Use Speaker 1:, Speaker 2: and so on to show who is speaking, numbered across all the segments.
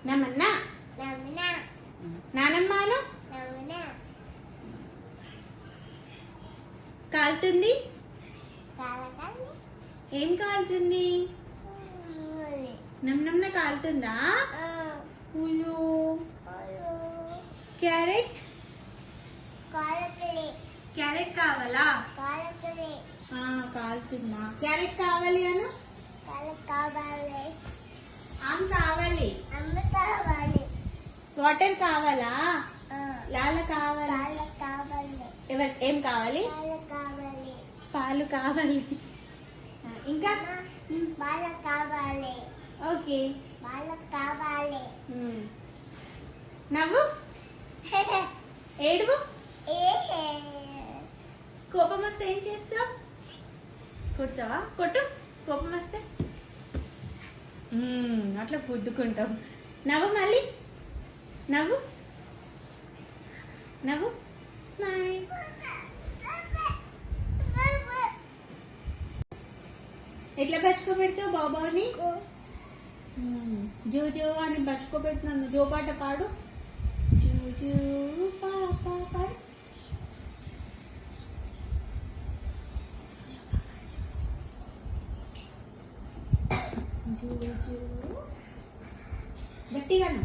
Speaker 1: నమన్నా నానమ్మాను కాలుతుంది. ఏం కాలుతుంది? నమ్నమ్న కాలుతుందా? క్యారెట్ క్యారెట్ కావాలా? కాలుతుందా? క్యారెట్ కావాలి అను. ఆమ్ కావాలి. వాటర్ కావాలా? లాల కావాలి. ఏం కావాలి? పాలు కావాలి. ఇంకా
Speaker 2: బాల కావాలి.
Speaker 1: ఓకే
Speaker 2: బాల కావాలి.
Speaker 1: నవ్వు. ఏడువు. కోపం వస్తే ఏం చేస్తావు? కొడతావా? కొట్టు. కోపం వస్తే అట్లా పుద్దుకుంటావు. నవ్వు మళ్ళీ. నవ్వు నవ్వు. స్మైల్. ఎట్లా బచ్చుకోబెడతావు బాబాని? జో జో అని బచ్చుకోబెడుతున్నాను. జో పాట పాడు. జో జో పాపా పాడు. జో జో గట్టిగాను.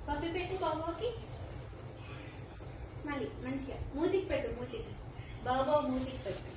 Speaker 1: పప్పి పెట్టు బాబాకి. మళ్ళీ మంచిగా మూతికి పెట్టు. మూతికి బాబా మూతికి పెట్టు.